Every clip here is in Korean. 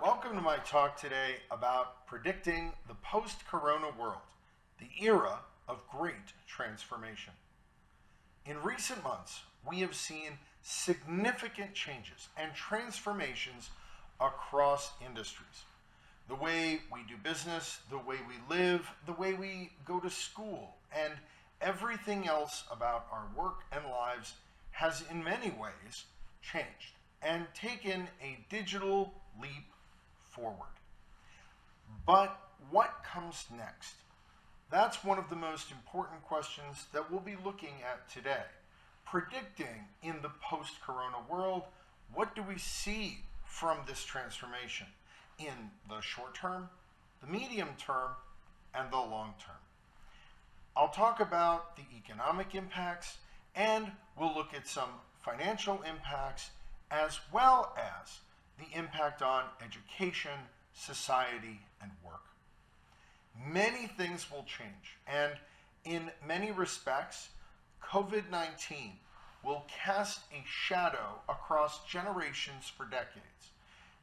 Welcome to my talk today about predicting the post-corona world, the era of great transformation. In recent months, we have seen significant changes and transformations across industries. The way we do business, the way we live, the way we go to school, and everything else about our work and lives has in many ways changed and taken a digital leap forward. But what comes next? That's one of the most important questions that we'll be looking at today. Predicting in the post-corona world, what do we see from this transformation in the short term, the medium term, and the long term? I'll talk about the economic impacts, and we'll look at some financial impacts as well as the impact on education, society, and work. Many things will change, and in many respects, COVID-19 will cast a shadow across generations for decades.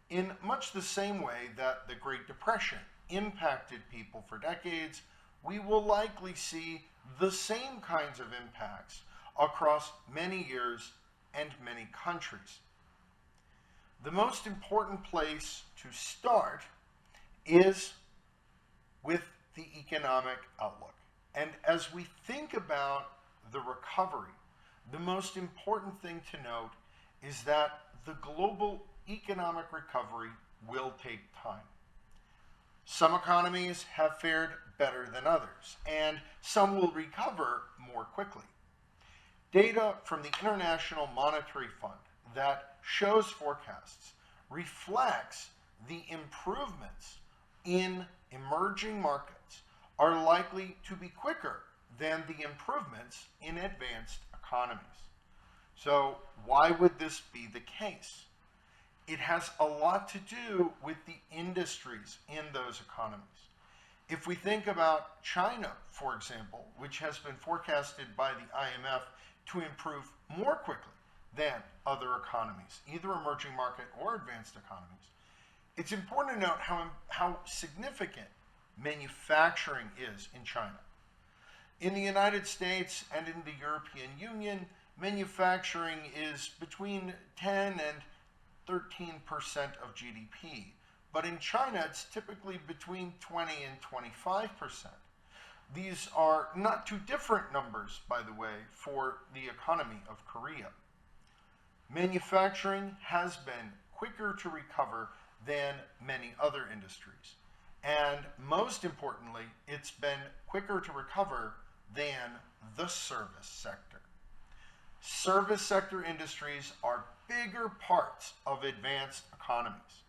In much the same way that the Great Depression impacted people for decades, we will likely see the same kinds of impacts across many years and many countries. The most important place to start is with the economic outlook. And as we think about the recovery, the most important thing to note is that the global economic recovery will take time. Some economies have fared better than others, and some will recover more quickly. Data from the International Monetary Fund that shows forecasts reflects the improvements in emerging markets are likely to be quicker than the improvements in advanced economies. So why would this be the case? It has a lot to do with the industries in those economies. If we think about China, for example, which has been forecasted by the IMF to improve more quickly than other economies, either emerging market or advanced economies, it's important to note how significant manufacturing is in China. In the United States and in the European Union, manufacturing is between 10 and 13% of GDP. But in China, it's typically between 20 and 25%. These are not too different numbers, by the way, for the economy of Korea. Manufacturing has been quicker to recover than many other industries. And most importantly, it's been quicker to recover than the service sector. Service sector industries are bigger parts of advanced economies.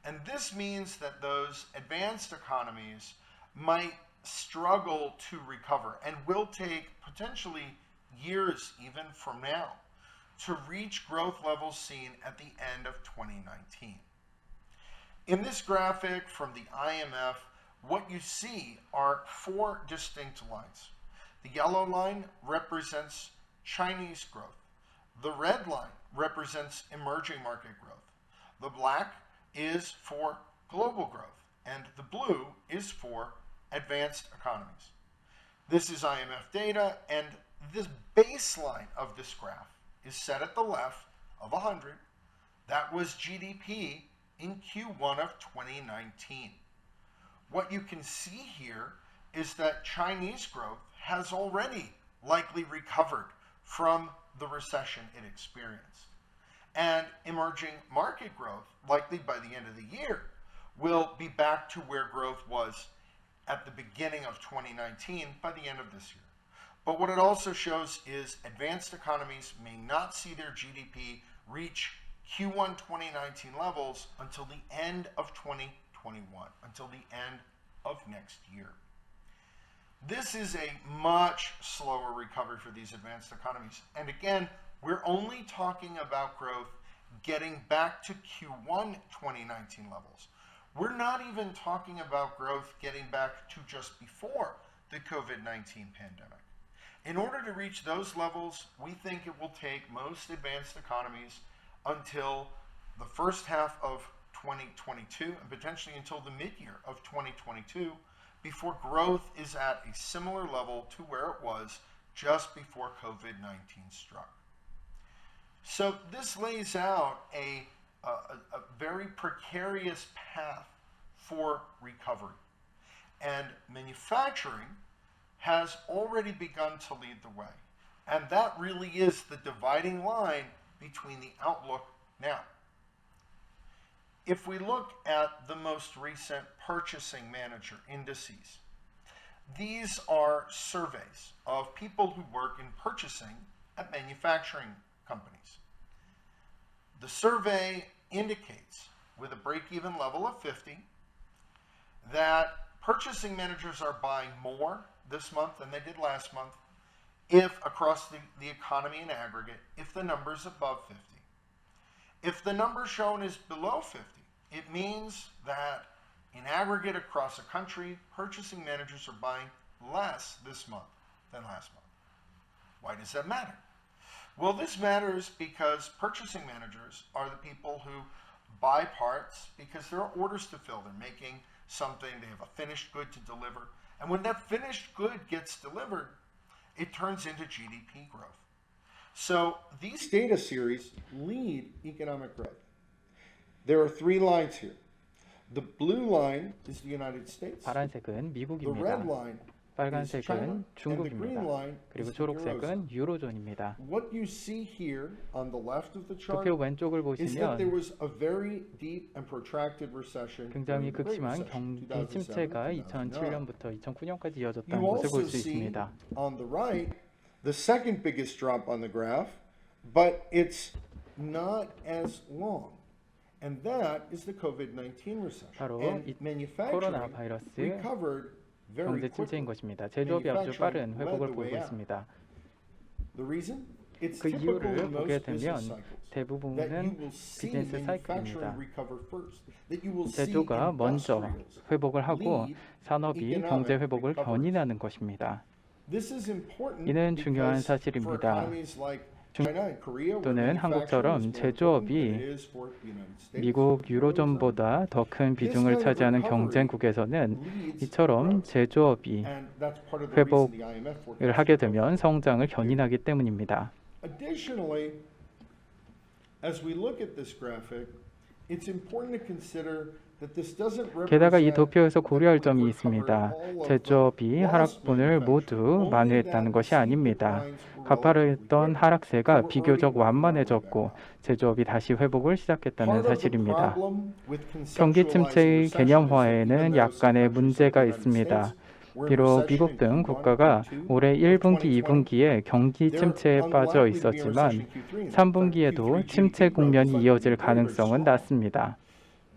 And this means that those advanced economies might struggle to recover and will take potentially years even from now to reach growth levels seen at the end of 2019. In this graphic from the IMF, what you see are four distinct lines. The yellow line represents Chinese growth. The red line represents emerging market growth. The black is for global growth, and the blue is for advanced economies. This is IMF data, and this baseline of this graph is set at the left of 100. That was GDP in Q1 of 2019. What you can see here is that Chinese growth has already likely recovered from the recession it experienced. And emerging market growth, likely by the end of the year, will be back to where growth was at the beginning of 2019 by the end of this year. But what it also shows is advanced economies may not see their GDP reach Q1 2019 levels until the end of 2021, until the end of next year. This is a much slower recovery for these advanced economies. And again, we're only talking about growth getting back to Q1 2019 levels. We're not even talking about growth getting back to just before the COVID-19 pandemic. In order to reach those levels, we think it will take most advanced economies until the first half of 2022 and potentially until the mid-year of 2022 before growth is at a similar level to where it was just before COVID-19 struck. So this lays out a very precarious path for recovery. And manufacturing has already begun to lead the way. And that really is the dividing line between the outlook now. If we look at the most recent Purchasing Manager indices, these are surveys of people who work in purchasing at manufacturing companies. The survey indicates, with a break-even level of 50, that purchasing managers are buying more this month than they did last month if across the economy in aggregate, if the number is above 50. If the number shown is below 50, it means that in aggregate across a country, purchasing managers are buying less this month than last month. Why does that matter? Well, this matters because purchasing managers are the people who buy parts because there are orders to fill. They're making something, they have a finished good to deliver. And when that finished good gets delivered, it turns into GDP growth. So these data series lead economic growth. There are three lines here. The blue line is the United States. 파란색은 The 미국입니다. red line is China. 빨간색은 And the green 중국입니다. line 그리고 is the Eurozone. 초록색은 유로존입니다. What you see here on the left of the chart 도표 왼쪽을 is that there 보시면 was a very deep and protracted recession 굉장히 during the Great 극심한 Recession, 경기 침체가 2007-2009. 2007년부터 2009년까지 이어졌다는 You 것을 also 볼 수 see 있습니다. on the right the second biggest drop on the graph, but it's not as long. And that is the COVID-19 recession. 바로 And 이 manufacturing 코로나 바이러스 recovered very 경제 침체인 quickly. 것입니다. 제조업이 아주 빠른 Manufacturing 회복을 led the 보이고 way out. 있습니다. The reason? It's 그 typical 이유를 in 보게 most business 되면 cycles that you 대부분은 will see 비즈니스 manufacturing 사이클입니다. recover first. That you will see 제조가 먼저 industrials 회복을 하고 lead 산업이 economic 경제 회복을 recovery. 견인하는 것입니다. This is important 이는 중요한 because for 사실입니다. economies like China and Korea, where 또는 manufacturing 한국처럼 is more important 제조업이 than it is for the United States, 미국 유로존보다 더 큰 비중을 차지하는 경쟁국에서는 이처럼 제조업이 and that's part of the reason the IMF 회복을 forecast. 하게 되면 성장을 견인하기 때문입니다. Additionally, as we look at this graphic, it's important to consider that this doesn't 게다가 이 represent 도표에서 고려할 that 점이 we've 있습니다. recovered all of 제조업이 the lost 하락분을 manufacturing. 모두 Only 만회했다는 that 것이 the 아닙니다. declines were relatively 가파르던 quick. 하락세가 They were 비교적 already 완만해졌고 back up. 제조업이 다시 회복을 시작했다는 Part of the 사실입니다. problem with 경기 conceptualizing 침체의 recession is that 개념화에는 even though 약간의 some countries 문제가 like the United 있습니다. States were in 비록 recession 미국 in 등 Q1, 국가가 Q2 올해 of 1분기, 2020, 2분기에 경기 they're 침체에 빠져 unlikely to be in 있었지만 recession in Q3 and in fact, 3분기에도 Q3 침체 GDP growth 국면이 is likely to 이어질 be very, very 가능성은 strong. 낮습니다.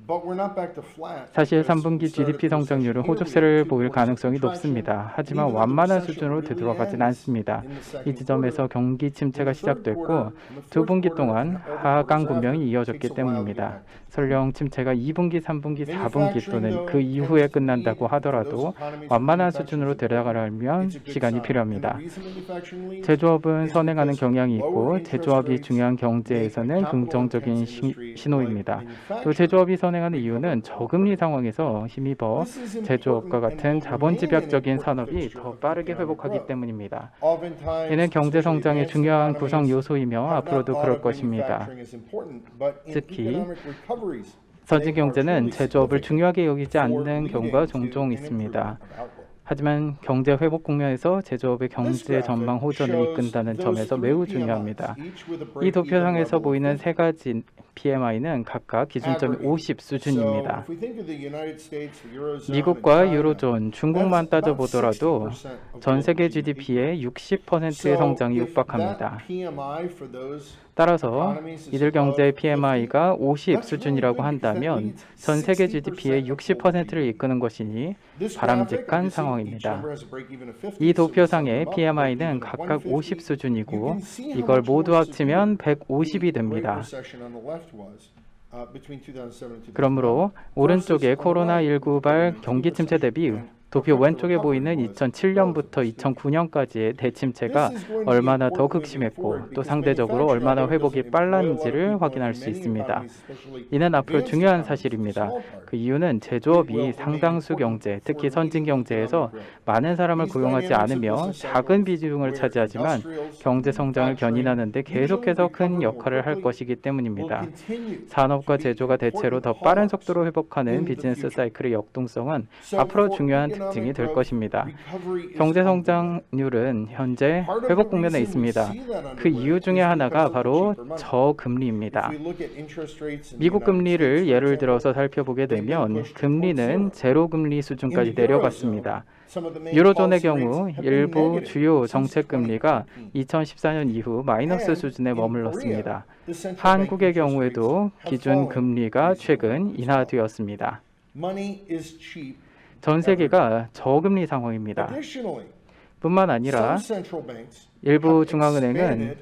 But we're not back to flat 사실 because 3분기 we started GDP the recession 성장률은 here, we had 호조세를 2 보일 quarters of 가능성이 contraction, 높습니다. and 하지만 even though the 완만한 recession 수준으로 really 되돌아가진 ends 않습니다. in the 이 second 지점에서 quarter, 경기 in 침체가 the third 시작됐고 quarter, in the 두 fourth 분기 quarter, 동안 and all the 하강 quarters 국면이 after, 이어졌기 takes a while to get 때문입니다. back. 설령 침체가 2분기, 3분기, 4분기 Manufacturing, 또는 though, 그 이후에 tends to 끝난다고 lead for those 하더라도 economies where 완만한 manufacturing 수준으로 is important. 데려가려면 It's a good 시간이 sign. And 필요합니다. the reason manufacturing leads 제조업은 is 선행하는 because 경향이 lower 있고 interest 제조업이 rates 중요한 make a 경제에서는 capital 긍정적인 intense industry 신호입니다. like 또 manufacturing 제조업이 선행하는 이유는 recover more. 저금리 상황에서 힘입어 This is 제조업과 important and 같은 will 자본 remain an 집약적인 important 산업이 fixture 더 of 빠르게 economic 회복하기 growth. 때문입니다. Oftentimes, 이는 경제 especially 성장의 advanced 중요한 economies 구성 요소이며 have not 앞으로도 thought 그럴 of 것입니다. manufacturing as important, but in 특히 economic recoveries, 선진 they are 경제는 truly 제조업을 significant 중요하게 여기지 for 않는 leading 경우가 to 종종 an 있습니다. improvement of outlook. 하지만 경제 회복 국면에서 제조업의 경제 전망 호전을 이끈다는 점에서 매우 중요합니다. 이 도표상에서 보이는 세 가지 PMI는 각각 기준점이 50 수준입니다. 미국과 유로존, 중국만 따져보더라도 전 세계 GDP의 60%의 성장이 육박합니다. 따라서 이들 경제의 PMI가 50 수준이라고 한다면 전 세계 GDP의 60%를 이끄는 것이니 바람직한 상황입니다. 이 도표상의 PMI는 각각 50 수준이고 이걸 모두 합치면 150이 됩니다. 그러므로 오른쪽의 코로나19발 경기 침체 대비 도표 왼쪽에 보이는 2007년부터 2009년까지의 대침체가 얼마나 더 극심했고 또 상대적으로 얼마나 회복이 빨랐는지를 확인할 수 있습니다. 이는 앞으로 중요한 사실입니다. 그 이유는 제조업이 상당수 경제, 특히 선진 경제에서 많은 사람을 고용하지 않으며 작은 비중을 차지하지만 경제 성장을 견인하는 데 계속해서 큰 역할을 할 것이기 때문입니다. 산업과 제조가 대체로 더 빠른 속도로 회복하는 비즈니스 사이클의 역동성은 앞으로 중요한 특징이 될 것입니다. 경제 성장률은 현재 회복 국면에 있습니다. 그 이유 중에 하나가 바로 저금리입니다. 미국 금리를 예를 들어서 살펴보게 되면 금리는 제로 금리 수준까지 내려갔습니다. 유로존의 경우 일부 주요 정책 금리가 2014년 이후 마이너스 수준에 머물렀습니다. 한국의 경우에도 기준 금리가 최근 인하되었습니다. 전 세계가 저금리 상황입니다. 뿐만 아니라 일부 중앙은행은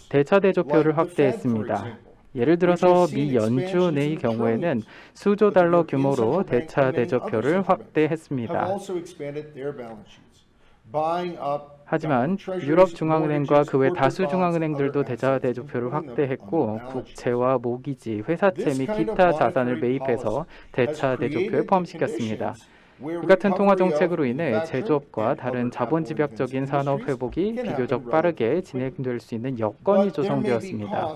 대차 대조표를 확대했습니다. 예를 들어서 미 연준의 경우에는 수조 달러 규모로 대차 대조표를 확대했습니다. 하지만 유럽 중앙은행과 그 외 다수 중앙은행들도 대차 대조표를 확대했고 국채와 모기지, 회사채 및 기타 자산을 매입해서 대차 대조표에 포함시켰습니다. 이 같은 통화 정책으로 인해 제조업과 다른 자본집약적인 산업 회복이 비교적 빠르게 진행될 수 있는 여건이 조성되었습니다.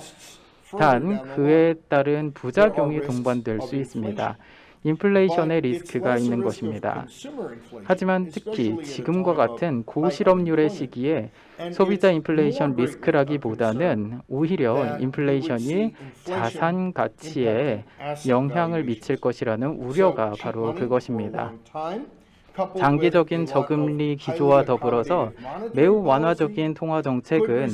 단, 그에 따른 부작용이 동반될 수 있습니다. 인플레이션의 리스크가 있는 것입니다. 하지만 특히 지금과 같은 고실업률의 시기에 소비자 인플레이션 리스크라기보다는 오히려 인플레이션이 자산 가치에 영향을 미칠 것이라는 우려가 바로 그것입니다. 장기적인 저금리 기조와 더불어서 매우 완화적인 통화 정책은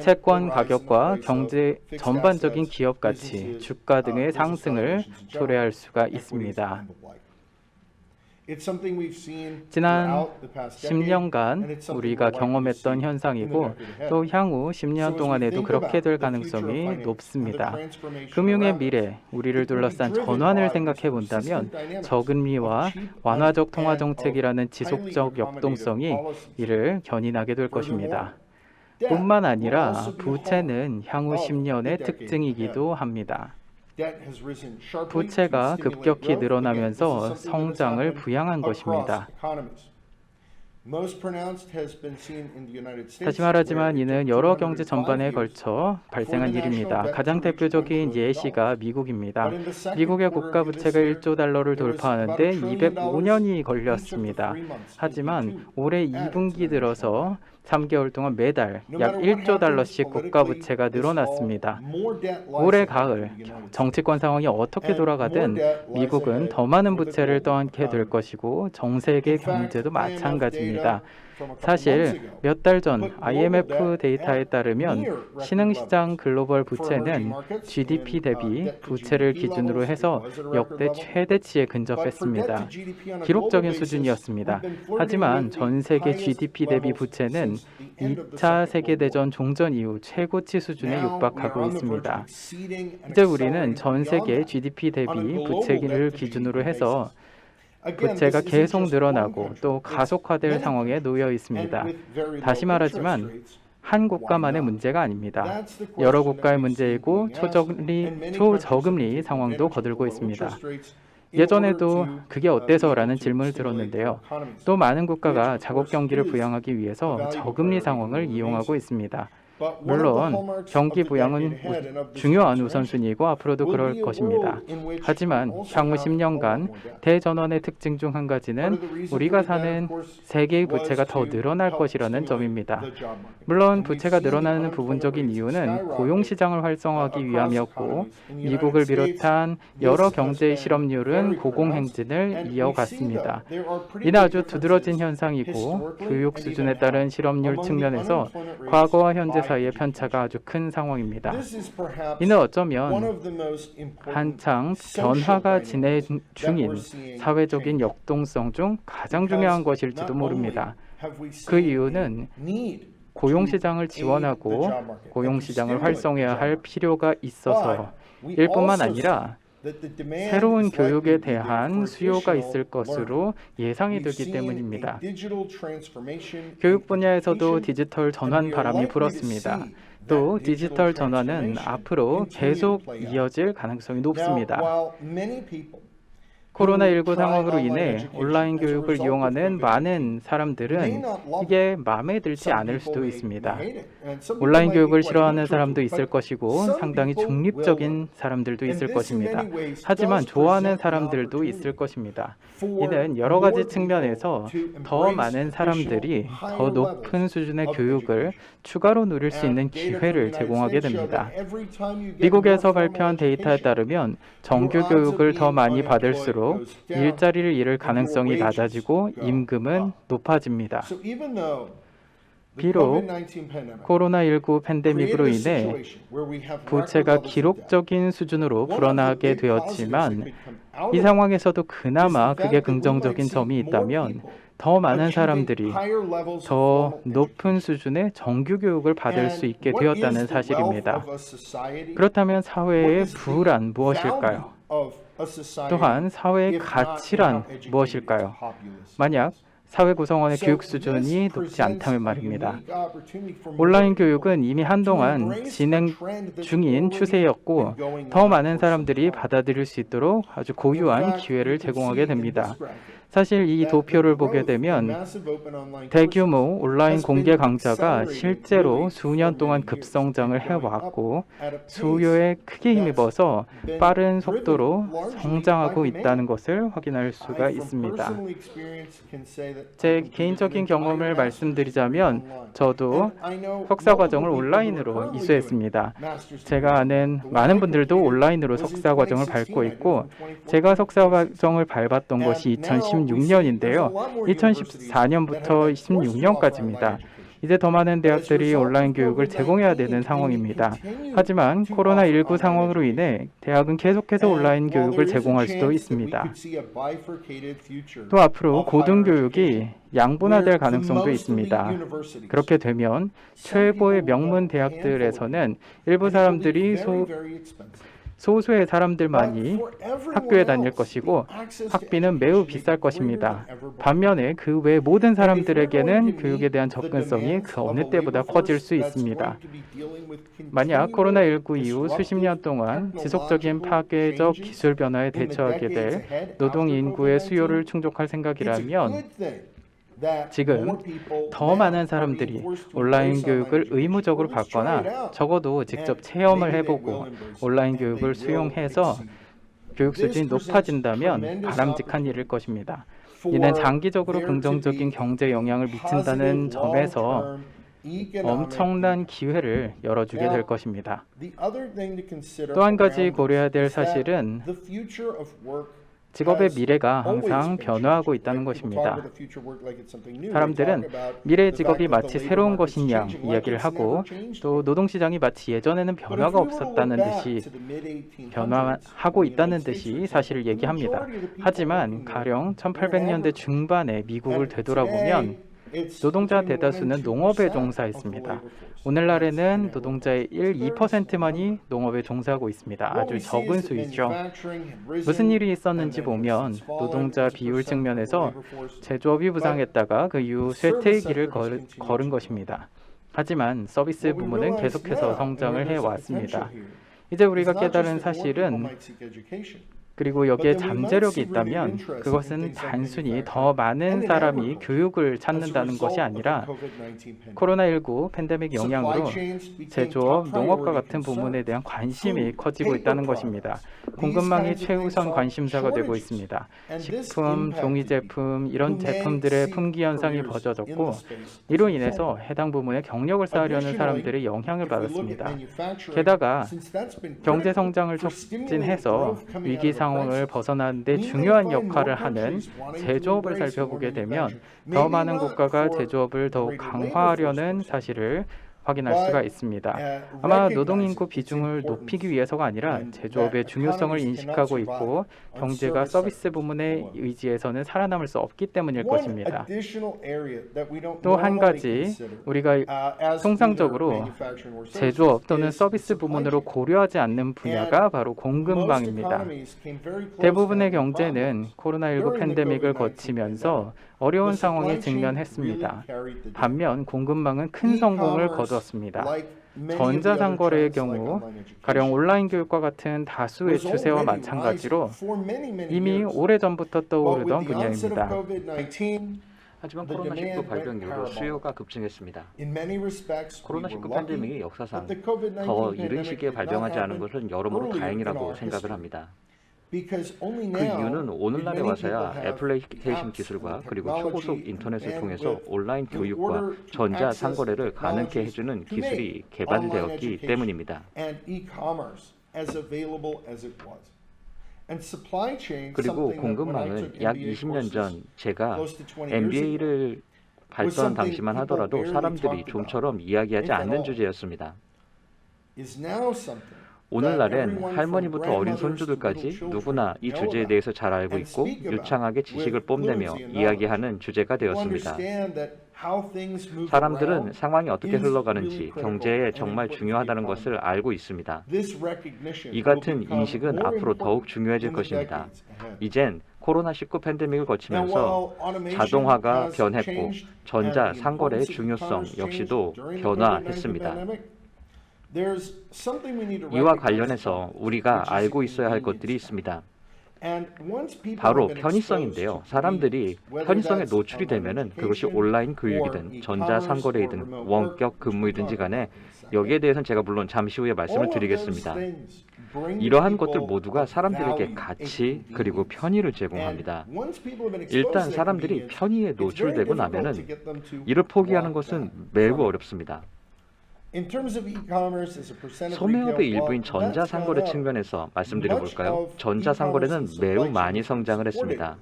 채권 가격과 경제 전반적인 기업 가치, 주가 등의 상승을 초래할 수가 있습니다. 지난 10년간 우리가 경험했던 현상이고 또 향후 10년 동안에도 그렇게 될 가능성이 높습니다. 금융의 미래, 우리를 둘러싼 전환을 생각해 본다면 저금리와 완화적 통화 정책이라는 지속적 역동성이 이를 견인하게 될 것입니다. 뿐만 아니라 부채는 향후 10년의 특징이기도 합니다. 부채가 급격히 늘어나면서 성장을 부양한 것입니다. 다시 말하지만 이는 여러 경제 전반에 걸쳐 발생한 일입니다. 가장 대표적인 예시가 미국입니다. 미국의 국가 부채가 1조 달러를 돌파하는데 205년이 걸렸습니다. 하지만 올해 2분기 들어서 3개월 동안 매달 약 1조 달러씩 국가 부채가 늘어났습니다. 올해 가을 정치권 상황이 어떻게 돌아가든 미국은 더 많은 부채를 떠안게 될 것이고 전 세계 경제도 마찬가지입니다. 사실 몇 달 전 IMF 데이터에 따르면 신흥시장 글로벌 부채는 GDP 대비 부채를 기준으로 해서 역대 최대치에 근접했습니다. 기록적인 수준이었습니다. 하지만 전 세계 GDP 대비 부채는 2차 세계대전 종전 이후 최고치 수준에 육박하고 있습니다. 이제 우리는 전 세계 GDP 대비 부채를 기준으로 해서 부채가 계속 늘어나고 또 가속화될 상황에 놓여 있습니다. 다시 말하지만 한 국가만의 문제가 아닙니다. 여러 국가의 문제이고 초저금리 상황도 거들고 있습니다. 예전에도 그게 어때서라는 질문을 들었는데요. 또 많은 국가가 자국 경기를 부양하기 위해서 저금리 상황을 이용하고 있습니다. 물론 경기 부양은 중요한 우선순위이고 앞으로도 그럴 것입니다. 하지만 향후 10년간 대전환의 특징 중 한 가지는 우리가 사는 세계의 부채가 더 늘어날 것이라는 점입니다. 물론 부채가 늘어나는 부분적인 이유는 고용시장을 활성화하기 위함이었고 미국을 비롯한 여러 경제의 실업률은 고공행진을 이어갔습니다. 이는 아주 두드러진 현상이고 교육 수준에 따른 실업률 측면에서 과거와 현재 사이의 편차가 아주 큰 상황입니다. 이는 어쩌면 한창 변화가 진행 중인 사회적인 역동성 중 가장 중요한 것일지도 모릅니다. 그 이유는 고용시장을 지원하고 고용시장을 활성화할 필요가 있어서 일 뿐만 아니라 새로운 교육에 대한 수요가 있을 것으로 예상이 되기 때문입니다. 교육 분야에서도 디지털 전환 바람이 불었습니다. 또 디지털 전환은 앞으로 계속 이어질 가능성이 높습니다. 코로나19 상황으로 인해 온라인 교육을 이용하는 많은 사람들은 이게 마음에 들지 않을 수도 있습니다. 온라인 교육을 싫어하는 사람도 있을 것이고 상당히 중립적인 사람들도 있을 것입니다. 하지만 좋아하는 사람들도 있을 것입니다. 이는 여러 가지 측면에서 더 많은 사람들이 더 높은 수준의 교육을 추가로 누릴 수 있는 기회를 제공하게 됩니다. 미국에서 발표한 데이터에 따르면 정규 교육을 더 많이 받을수록 일자리를 잃을 가능성이 낮아지고 임금은 높아집니다. 비록 코로나19 팬데믹으로 인해 부채가 기록적인 수준으로 불어나게 되었지만 이 상황에서도 그나마 그게 긍정적인 점이 있다면 더 많은 사람들이 더 높은 수준의 정규 교육을 받을 수 있게 되었다는 사실입니다. 그렇다면 사회의 부란 무엇일까요? 또한 사회의 가치란 무엇일까요? 만약 사회 구성원의 교육 수준이 높지 않다면 말입니다. 온라인 교육은 이미 한동안 진행 중인 추세였고 더 많은 사람들이 받아들일 수 있도록 아주 고유한 기회를 제공하게 됩니다. 사실 이 도표를 보게 되면 대규모 온라인 공개 강좌가 실제로 수년 동안 급성장을 해왔고 수요에 크게 힘입어서 빠른 속도로 성장하고 있다는 것을 확인할 수가 있습니다. 제 개인적인 경험을 말씀드리자면 저도 석사 과정을 온라인으로 이수했습니다. 제가 아는 많은 분들도 온라인으로 석사 과정을 밟고 있고 제가 석사 과정을 밟았던 것이 2016년인데요. 2014년부터 16년까지입니다. 이제 더 많은 대학들이 온라인 교육을 제공해야 되는 상황입니다. 하지만 코로나19 상황으로 인해 대학은 계속해서 온라인 교육을 제공할 수도 있습니다. 또 앞으로 고등교육이 양분화될 가능성도 있습니다. 그렇게 되면 최고의 명문 대학들에서는 일부 사람들이 소수의 사람들만이 학교에 다닐 것이고 학비는 매우 비쌀 것입니다. 반면에 그 외 모든 사람들에게는 교육에 대한 접근성이 그 어느 때보다 커질 수 있습니다. 만약 코로나19 이후 수십 년 동안 지속적인 파괴적 기술 변화에 대처하게 될 노동 인구의 수요를 충족할 생각이라면 지금 더 많은 사람들이 온라인 교육을 의무적으로 받거나 적어도 직접 체험을 해보고 온라인 교육을 수용해서 교육 수준이 높아진다면 바람직한 일일 것입니다. 이는 장기적으로 긍정적인 경제 영향을 미친다는 점에서 엄청난 기회를 열어주게 될 것입니다. 또 한 가지 고려해야 될 사실은 직업의 미래가 항상 변화하고 있다는 것입니다. 사람들은 미래의 직업이 마치 새로운 것인 양 이야기를 하고 또 노동시장이 마치 예전에는 변화가 없었다는 듯이 변화하고 있다는 듯이 사실을 얘기합니다. 하지만 가령 1800년대 중반에 미국을 되돌아보면 노동자 대다수는 농업에 종사했습니다. 오늘날에는 노동자의 2%만이 농업에 종사하고 있습니다. 아주 적은 수이죠. 무슨 일이 있었는지 보면 노동자 비율 측면에서 제조업이 부상했다가 그 이후 쇠퇴의 길을 걸은 것입니다. 하지만 서비스 부문은 계속해서 성장을 해왔습니다. 이제 우리가 깨달은 사실은 그리고 여기에 잠재력이 있다면 그것은 단순히 더 많은 사람이 교육을 찾는다는 것이 아니라 코로나19 팬데믹 영향으로 제조업, 농업과 같은 부문에 대한 관심이 커지고 있다는 것입니다. 공급망이 최우선 관심사가 되고 있습니다. 식품, 종이 제품, 이런 제품들의 품귀 현상이 벌어졌고 이로 인해서 해당 부문에 경력을 쌓으려는 사람들의 영향을 받았습니다. 게다가 경제 성장을 촉진해서 위기 상황을 벗어나는 데 중요한 역할을 하는 제조업을 살펴보게 되면 더 많은 국가가 제조업을 더욱 강화하려는 사실을 확인할 수가 있습니다. 아마 노동인구 비중을 높이기 위해서가 아니라 제조업의 중요성을 인식하고 있고 경제가 서비스 부문에 의지해서는 살아남을 수 없기 때문일 것입니다. 또 한 가지 우리가 통상적으로 제조업 또는 서비스 부문으로 고려하지 않는 분야가 바로 공급망입니다. 대부분의 경제는 코로나19 팬데믹을 거치면서 어려운 상황에 직면했습니다. 반면 공급망은 큰 성공을 거두었습니다. 전자상거래의 경우 가령 온라인 교육과 같은 다수의 추세와 마찬가지로 이미 오래전부터 떠오르던 분야입니다. 하지만 코로나19 발병 이후로 수요가 급증했습니다. 코로나19 팬데믹이 역사상 더 이른 시기에 발병하지 않은 것은 여러모로 다행이라고 생각을 합니다. 그 이유는 오늘날에 와서야 애플리케이션 기술과 그리고 초고속 인터넷을 통해서 온라인 교육과 전자 상거래를 가능케 해주는 기술이 개발되었기 때문입니다. 그리고 공급망은 약 20년 전 제가 MBA를 발전 당시만 하더라도 사람들이 좀처럼 이야기하지 않는 주제였습니다. 오늘날엔 할머니부터 어린 손주들까지 누구나 이 주제에 대해서 잘 알고 있고 유창하게 지식을 뽐내며 이야기하는 주제가 되었습니다. 사람들은 상황이 어떻게 흘러가는지 경제에 정말 중요하다는 것을 알고 있습니다. 이 같은 인식은 앞으로 더욱 중요해질 것입니다. 이젠 코로나19 팬데믹을 거치면서 자동화가 변했고 전자 상거래의 중요성 역시도 변화했습니다. 이와 관련해서 우리가 알고 있어야 할 것들이 있습니다. 바로 편의성인데요. 사람들이 편의성에 노출이 되면은 그것이 온라인 교육이든 전자상거래이든 원격 근무이든지 간에 여기에 대해서는 제가 물론 잠시 후에 말씀을 드리겠습니다. 이러한 것들 모두가 사람들에게 가치 그리고 편의를 제공합니다. 일단 사람들이 편의에 노출되고 나면은 이를 포기하는 것은 매우 어렵습니다. 소매업의 일부인 전자상거래 측면에서 말씀드려볼까요? 전자상거래는 매우 많이 성장을 했습니다.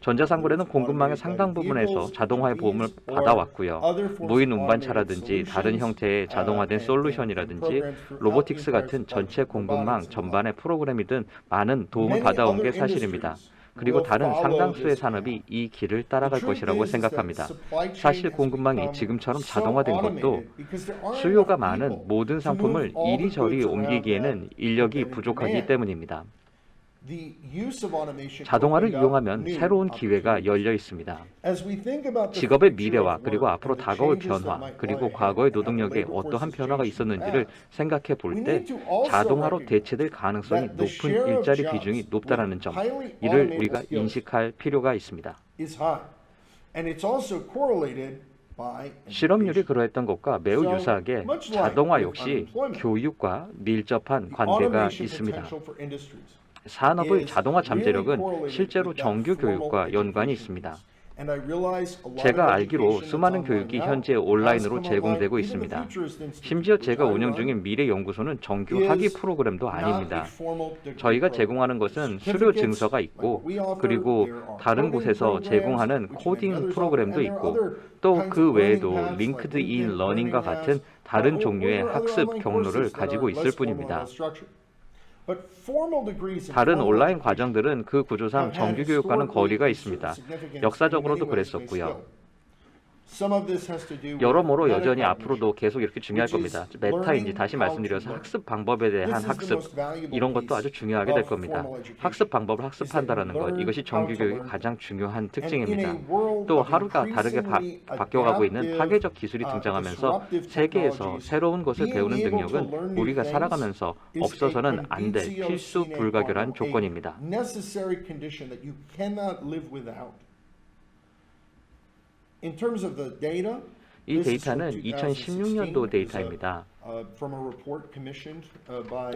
전자상거래는 공급망의 상당 부분에서 자동화의 도움을 받아왔고요. 무인 운반차라든지 다른 형태의 자동화된 솔루션이라든지 로보틱스 같은 전체 공급망 전반의 프로그램이든 많은 도움을 받아온 게 사실입니다. 그리고 다른 상당수의 산업이 이 길을 따라갈 것이라고 생각합니다. 사실 공급망이 지금처럼 자동화된 것도 수요가 많은 모든 상품을 이리저리 옮기기에는 인력이 부족하기 때문입니다. 자동화를 이용하면 새로운 기회가 열려 있습니다. 직업의 미래와 그리고 앞으로 다가올 변화, 그리고 과거의 노동력에 어떠한 변화가 있었는지를 생각해 볼 때 자동화로 대체될 가능성이 높은 일자리 비중이 높다는 점, 이를 우리가 인식할 필요가 있습니다. 실업률이 그러했던 것과 매우 유사하게 자동화 역시 교육과 밀접한 관계가 있습니다. 산업의 자동화 잠재력은 실제로 정규 교육과 연관이 있습니다. 제가 알기로 수많은 교육이 현재 온라인으로 제공되고 있습니다. 심지어 제가 운영 중인 미래연구소는 정규 학위 프로그램도 아닙니다. 저희가 제공하는 것은 수료 증서가 있고 그리고 다른 곳에서 제공하는 코딩 프로그램도 있고 또 그 외에도 링크드인 러닝과 같은 다른 종류의 학습 경로를 가지고 있을 뿐입니다. 다른 온라인 과정들은 그 구조상 정규 교육과는 거리가 있습니다. 역사적으로도 그랬었고요. 여러모로 여전히 앞으로도 계속 이렇게 중요할 겁니다. 메타인지 다시 말씀드려서 학습 방법에 대한 학습, 이런 것도 아주 중요하게 될 겁니다. 학습 방법을 학습한다는 것, 이것이 정규 교육의 가장 중요한 특징입니다. 또 하루가 다르게 바뀌어가고 있는 파괴적 기술이 등장하면서 세계에서 새로운 것을 배우는 능력은 우리가 살아가면서 없어서는 안 될 필수 불가결한 조건입니다. 이 데이터는 2016년도 데이터입니다.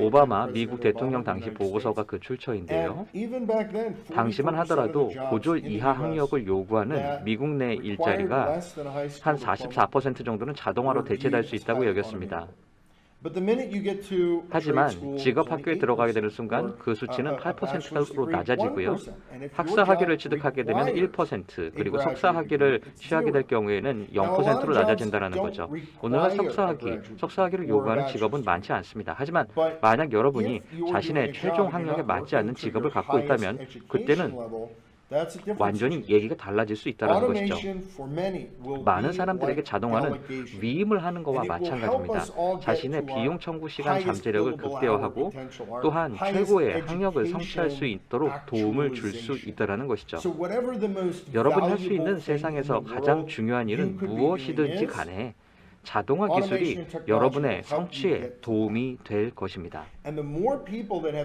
오바마 미국 대통령 당시 보고서가 그 출처인데요. 당시만 하더라도 고졸 이하 학력을 요구하는 미국 내 일자리가 한 44% 정도는 자동화로 대체될 수 있다고 여겼습니다. 하지만 직업 학교에 들어가게 되는 순간 그 수치는 8%로 낮아지고요. 학사 학위를 취득하게 되면 1%, 그리고 석사 학위를 취하게 될 경우에는 0%로 낮아진다는 거죠. 오늘날 석사 학위를 요구하는 직업은 많지 않습니다. 하지만 만약 여러분이 자신의 최종 학력에 맞지 않는 직업을 갖고 있다면 그때는 완전히 얘기가 달라질 수 있다는 것이죠. 많은 사람들에게 자동화는 위임을 하는 것과 마찬가지입니다. 자신의 비용 청구 시간 잠재력을 극대화하고 또한 최고의 학력을 성취할 수 있도록 도움을 줄 수 있다는 것이죠. 여러분이 할 수 있는 세상에서 가장 중요한 일은 무엇이든지 간에 자동화 기술이 여러분의 성취에 도움이 될 것입니다.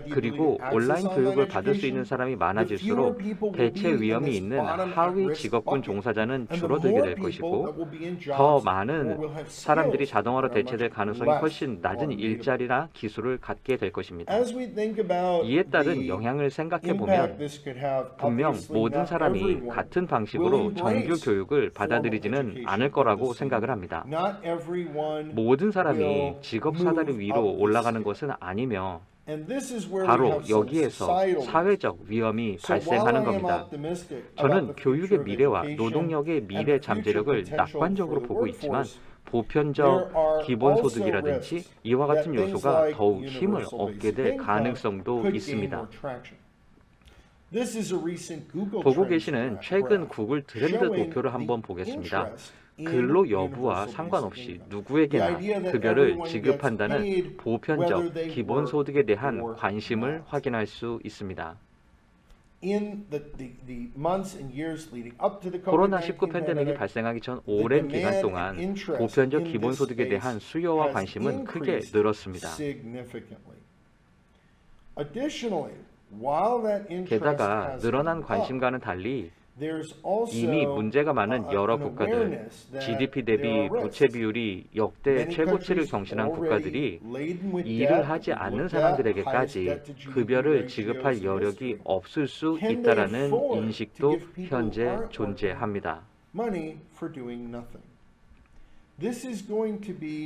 그리고 온라인 교육을 받을 수 있는 사람이 많아질수록 대체 위험이 있는 하위 직업군 종사자는 줄어들게 될 것이고 더 많은 사람들이 자동화로 대체될 가능성이 훨씬 낮은 일자리나 기술을 갖게 될 것입니다. 이에 따른 영향을 생각해 보면 분명 모든 사람이 같은 방식으로 정규 교육을 받아들이지는 않을 거라고 생각을 합니다. 모든 사람이 직업 사다리 위로 올라가는 것은 아니며 바로 여기에서 사회적 위험이 발생하는 겁니다. 저는 교육의 미래와 노동력의 미래 잠재력을 낙관적으로 보고 있지만 보편적 기본소득이라든지 이와 같은 요소가 더욱 힘을 얻게 될 가능성도 있습니다. 보고 계시는 최근 구글 트렌드 도표를 한번 보겠습니다. 근로 여부와 상관없이 누구에게나 급여를 지급한다는 보편적 기본소득에 대한 관심을 확인할 수 있습니다. 코로나19 팬데믹이 발생하기 전 오랜 기간 동안 보편적 기본소득에 대한 수요와 관심은 크게 늘었습니다. 게다가 늘어난 관심과는 달리 이미 문제가 많은 여러 국가들, GDP 대비 부채 비율이 역대 최고치를 경신한 국가들이 일을 하지 않는 사람들에게까지 급여를 지급할 여력이 없을 수 있다는 인식도 현재 존재합니다.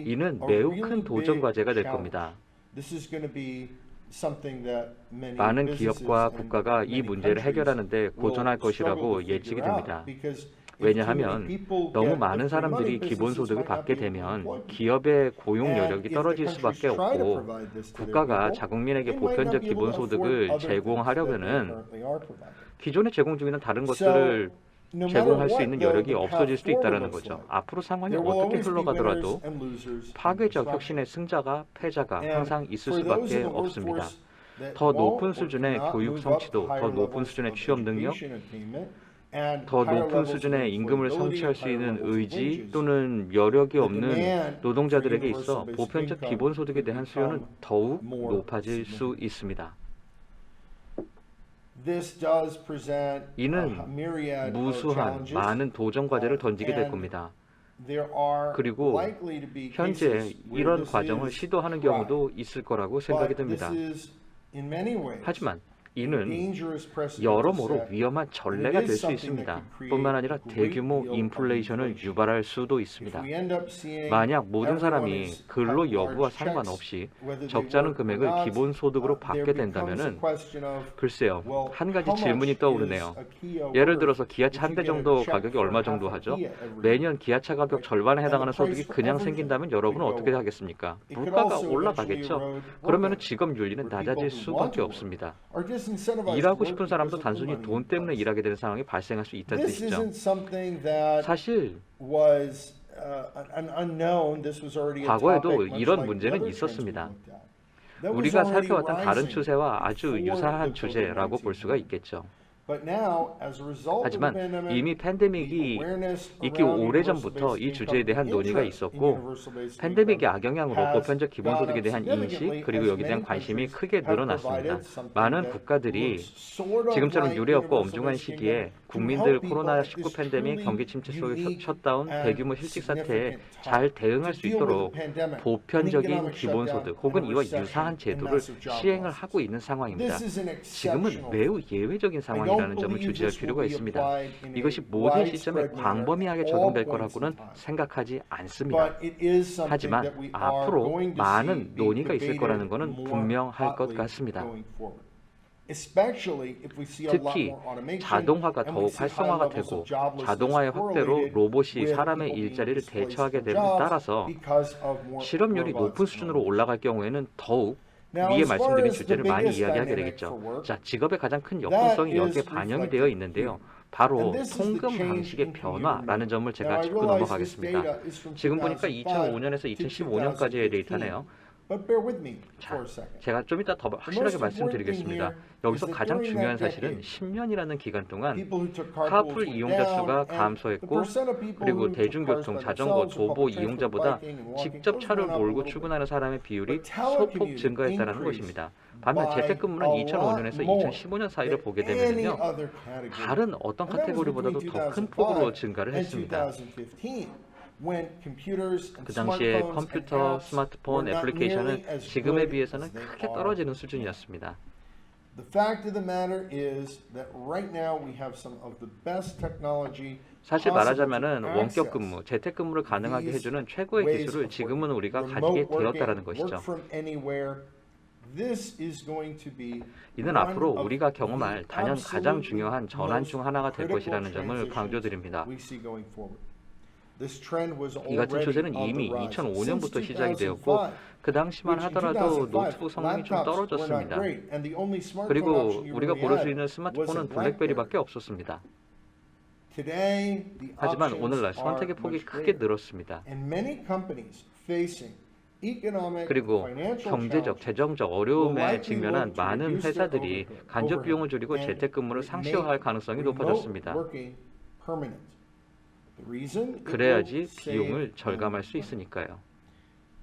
이는 매우 큰 도전 과제가 될 겁니다. 많은 기업과 국가가 이 문제를 해결하는 데 고전할 것이라고 예측이 됩니다. 왜냐하면 너무 많은 사람들이 기본소득을 받게 되면 기업의 고용 여력이 떨어질 수밖에 없고 국가가 자국민에게 보편적 기본소득을 제공하려면은 기존에 제공 중이는 다른 것들을 제공할 수 있는 여력이 없어질 수도 있다는 거죠. 앞으로 상황이 어떻게 흘러가더라도 파괴적 혁신의 승자가 패자가 항상 있을 수밖에 없습니다. 더 높은 수준의 교육 성취도, 더 높은 수준의 취업 능력, 더 높은 수준의 임금을 성취할 수 있는 의지 또는 여력이 없는 노동자들에게 있어 보편적 기본소득에 대한 수요는 더욱 높아질 수 있습니다. 이는 무수한 많은 도전 과제를 던지게 될 겁니다. 그리고 현재 이런 과정을 시도하는 경우도 있을 거라고 생각이 듭니다. 하지만 이는 여러모로 위험한 전례가 될 수 있습니다. 뿐만 아니라 대규모 인플레이션을 유발할 수도 있습니다. 만약 모든 사람이 근로 여부와 상관없이 적잖은 금액을 기본소득으로 받게 된다면은 글쎄요, 한 가지 질문이 떠오르네요. 예를 들어서 기아차 한 대 정도 가격이 얼마 정도 하죠? 매년 기아차 가격 절반에 해당하는 소득이 그냥 생긴다면 여러분은 어떻게 하겠습니까? 물가가 올라가겠죠? 그러면 직업 윤리는 낮아질 수밖에 없습니다. 일하고 싶은 사람도 단순히 돈 때문에 일하게 되는 상황이 발생할 수 있다는 뜻이죠. 사실 과거에도 이런 문제는 있었습니다. 우리가 살펴왔던 다른 추세와 아주 유사한 추세라고 볼 수가 있겠죠. 하지만 이미 팬데믹이 있기 오래전부터 이 주제에 대한 논의가 있었고 팬데믹의 악영향으로 보편적 기본소득에 대한 인식 그리고 여기에 대한 관심이 크게 늘어났습니다. 많은 국가들이 지금처럼 유례없고 엄중한 시기에 국민들 코로나19 팬데믹, 경기 침체 속의 셧다운, 대규모 실직 사태에 잘 대응할 수 있도록 보편적인 기본소득 혹은 이와 유사한 제도를 시행을 하고 있는 상황입니다. 지금은 매우 예외적인 상황입니다. 것이라는 점을 주지할 필요가 있습니다. 이것이 모든 시점에 광범위하게 적용될 거라고는 생각하지 않습니다. 하지만 앞으로 많은 논의가 있을 거라는 것은 분명할 것 같습니다. 특히 자동화가 더욱 활성화가 되고 자동화의 확대로 로봇이 사람의 일자리를 대체하게 됨에 따라서 실업률이 높은 수준으로 올라갈 경우에는 더욱 위에 말씀드린 주제를 많이 이야기하게 되겠죠. 자, 직업의 가장 큰 역동성이 여기에 반영이 되어 있는데요. 바로 통금 방식의 변화라는 점을 제가 짚고 넘어가겠습니다. 지금 보니까 2005년에서 2015년까지의 데이터네요. 자, 제가 좀 이따 더 확실하게 말씀드리겠습니다. 여기서 가장 중요한 사실은 10년이라는 기간 동안 카풀 이용자 수가 감소했고 그리고 대중교통, 자전거, 도보 이용자보다 직접 차를 몰고 출근하는 사람의 비율이 소폭 증가했다는 것입니다. 반면 재택근무는 2005년에서 2015년 사이를 보게 되면요, 다른 어떤 카테고리보다도 더 큰 폭으로 증가를 했습니다. 그 당시에 컴퓨터, 스마트폰, 애플리케이션은 지금에 비해서는 크게 떨어지는 수준이었습니다. 사실 말하자면은 원격 근무, 재택 근무를 가능하게 해주는 최고의 기술을 지금은 우리가 가지게 되었다라는 것이죠. 이는 앞으로 우리가 경험할 단연 가장 중요한 전환 중 하나가 될 것이라는 점을 강조드립니다. 이 같은 추세는 이미 2005년부터 시작이 되었고 그 당시만 하더라도 노트북 성능이 좀 떨어졌습니다. 그리고 우리가 고를 수 있는 스마트폰은 블랙베리밖에 없었습니다. 하지만 오늘날 선택의 폭이 크게 늘었습니다. 그리고 경제적, 재정적 어려움에 직면한 많은 회사들이 간접 비용을 줄이고 재택근무를 상시화할 가능성이 높아졌습니다. 그래야지 비용을 절감할 수 있으니까요.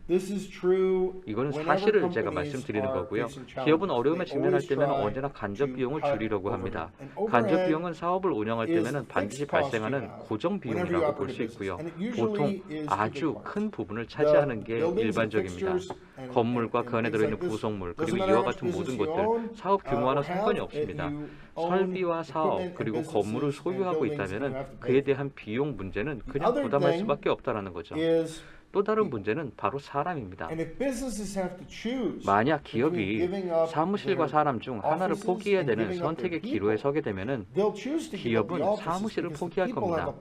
이거는 사실을 제가 말씀드리는 거고요. 기업은 어려움에 직면할 때면 언제나 간접 비용을 줄이려고 합니다. 간접 비용은 사업을 운영할 때면 반드시 발생하는 고정 비용이라고 볼 수 있고요. 보통 아주 큰 부분을 차지하는 게 일반적입니다. 건물과 그 안에 들어있는 구성물, 그리고 이와 같은 모든 것들, 사업 규모와는 상관이 없습니다. 설비와 사업, 그리고 건물을 소유하고 있다면 그에 대한 비용 문제는 그냥 부담할 수밖에 없다는 거죠. 또 다른 문제는 바로 사람입니다. 만약 기업이 사무실과 사람 중 하나를 포기해야 되는 선택의 기로에 서게 되면 기업은 사무실을 포기할 겁니다.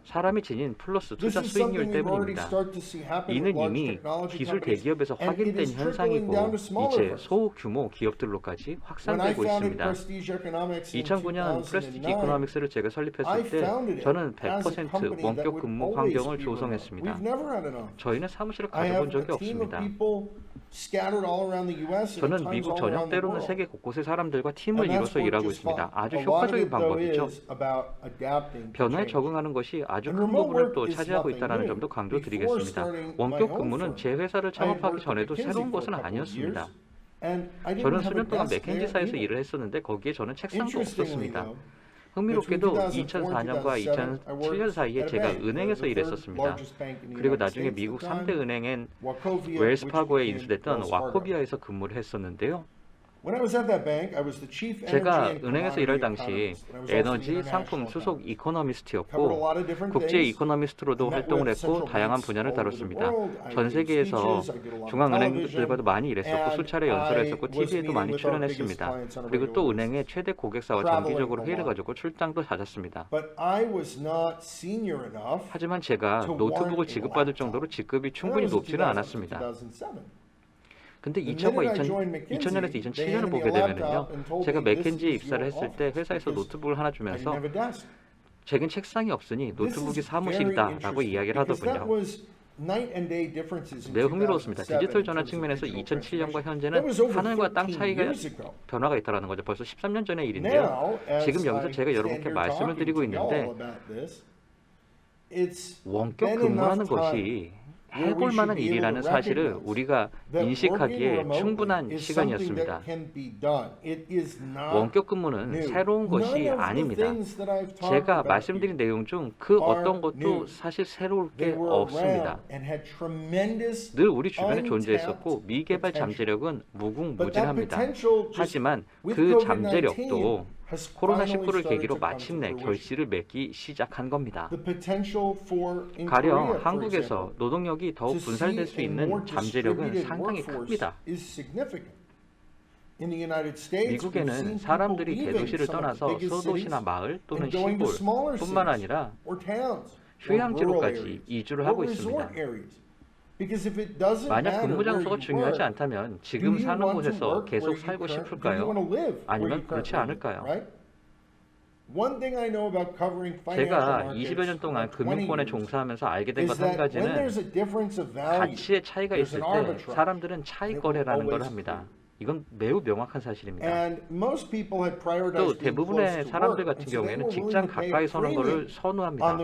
사람이 지닌 플러스 투자 수익률 때문입니다. 이는 이미 기술 대기업에서 확인된 현상이고 이제 소규모 기업들로까지 확산되고 있습니다. 2009년 프레스티지 이코노믹스를 제가 설립했을 때 저는 100% 원격 근무 환경을 조성했습니다. 저희는 사무실을 가져본 적이 없습니다. 저는 미국 전역 때로는 세계 곳곳의 사람들과 팀을 이뤄서 일하고 있습니다. 아주 효과적인 방법이죠. 변화에 적응하는 것이 아주 큰 부분을 또 차지하고 있다는 점도 강조드리겠습니다. 원격 근무는 제 회사를 창업하기 전에도 새로운 것은 아니었습니다. 저는 수년 동안 맥켄지사에서 일을 했었는데 거기에 저는 책상도 없었습니다. 흥미롭게도 2004년과 2007년 사이에 제가 은행에서 일했었습니다. 그리고 나중에 미국 3대 은행인 웰스파고에 인수됐던 와코비아에서 근무를 했었는데요. 제가 은행에서 일할 당시 에너지 상품 수속 이코노미스트였고 국제 이코노미스트로도 활동을 했고 다양한 분야를 다뤘습니다. 전 세계에서 중앙은행들과도 많이 일했었고 수차례 연설했었고 TV에도 많이 출연했습니다. 그리고 또 은행의 최대 고객사와 정기적으로 회의를 가졌고 출장도 잦았습니다. 하지만 제가 노트북을 지급받을 정도로 직급이 충분히 높지는 않았습니다. 근데 2000년에서 2007년을 보게 되면요, 제가 맥켄지에 입사를 했을 때 회사에서 노트북을 하나 주면서 제겐 책상이 없으니 노트북이 사무실이다라고 이야기를 하더군요. 매우 흥미로웠습니다. 디지털 전환 측면에서 2007년과 현재는 하늘과 땅 차이가 변화가 있다는 거죠. 벌써 13년 전의 일인데요. 지금 여기서 제가 여러분께 말씀을 드리고 있는데 원격 근무하는 것이 해볼 만한 일이라는 사실을 우리가 인식하기에 충분한 시간이었습니다. 원격 근무는 새로운 것이 아닙니다. 제가 말씀드린 내용 중 그 어떤 것도 사실 새로울 게 없습니다. 늘 우리 주변에 존재했었고 미개발 잠재력은 무궁무진합니다. 하지만 그 잠재력도 코로나19를 계기로 마침내 결실을 맺기 시작한 겁니다. 가령 한국에서 노동력이 더욱 분산될 수 있는 잠재력은 상당히 큽니다. 미국에는 사람들이 대도시를 떠나서 소도시나 마을 또는 시골뿐만 아니라 휴양지로까지 이주를 하고 있습니다. 만약 근무 장소가 중요하지 않다면 지금 사는 곳에서 계속 살고 싶을까요? 아니면 그렇지 않을까요? 제가 20여 년 동안 금융권에 종사하면서 알게 된 것 한 가지는 가치의 차이가 있을 때 사람들은 차익 거래라는 걸 합니다. 이건 매우 명확한 사실입니다. 또 대부분의 사람들 같은 경우에는 직장 가까이 서는 것을 선호합니다.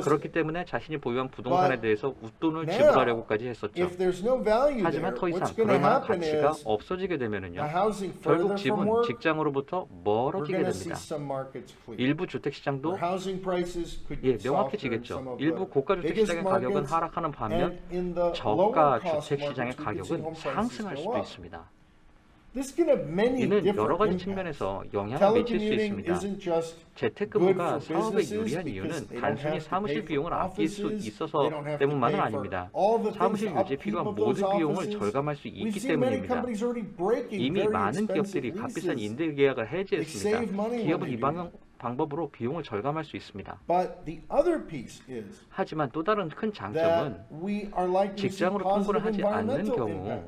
그렇기 때문에 자신이 보유한 부동산에 대해서 웃돈을 지불하려고까지 했었죠. 하지만 더 이상 그럴 만한 가치가 없어지게 되면은요, 결국 집은 직장으로부터 멀어지게 됩니다. 일부 주택시장도 명확해지겠죠. 일부 고가 주택시장의 가격은 하락하는 반면 저가 주택시장의 가격은 상승할 수도 있습니다. 이는 여러 가지 측면에서 영향을 미칠 수 있습니다. 재택근무가 사업에 유리한 이유는 단순히 사무실 비용을 아낄 수 있어서 때문만은 아닙니다. 사무실 유지에 필요한 모든 비용을 절감할 수 있기 때문입니다. 이미 많은 기업들이 값비싼 임대 계약을 해지했습니다. 기업은 이 방법으로 비용을 절감할 수 있습니다. 하지만 또 다른 큰 장점은 직장으로 통근을 하지 않는 경우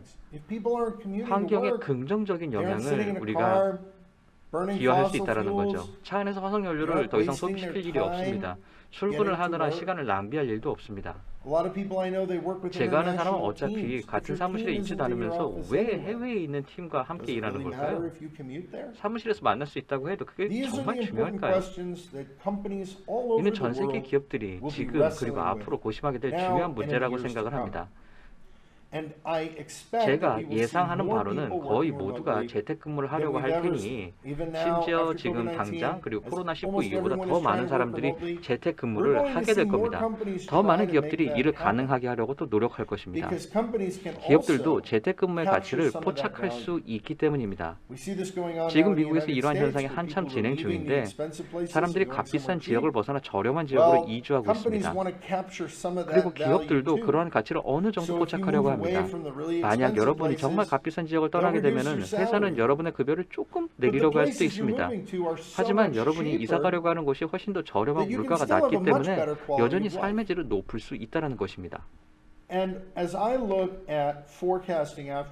환경에 긍정적인 영향을 우리가 기여할 수 있다는 거죠. 차 안에서 화석연료를 더 이상 소비시킬 일이 없습니다. 출근을 하느라 시간을 낭비할 일도 없습니다. 제가 아는 사람은 어차피 같은 사무실에 있지도 않으면서 왜 해외에 있는 팀과 함께 일하는 걸까요? 사무실에서 만날 수 있다고 해도 그게 정말 중요할까요? 이는 전 세계 기업들이 지금 그리고 앞으로 고심하게 될 중요한 문제라고 생각을 합니다. 제가 예상하는 바로는 거의 모두가 재택근무를 하려고 할 테니 심지어 지금 당장 그리고 코로나19 이후보다 더 많은 사람들이 재택근무를 하게 될 겁니다. 더 많은 기업들이 이를 가능하게 하려고 또 노력할 것입니다. 기업들도 재택근무의 가치를 포착할 수 있기 때문입니다. 지금 미국에서 이러한 현상이 한참 진행 중인데 사람들이 값비싼 지역을 벗어나 저렴한 지역으로 이주하고 있습니다. 그리고 기업들도 그러한 가치를 어느 정도 포착하려고 합니다. 만약 여러분이 정말 값비싼 지역을 떠나게 되면 회사는 여러분의 급여를 조금 내리려고 할 수도 있습니다. 하지만 여러분이 이사 가려고 하는 곳이 훨씬 더 저렴하고 물가가 낮기 때문에 여전히 삶의 질을 높일 수 있다는 것입니다.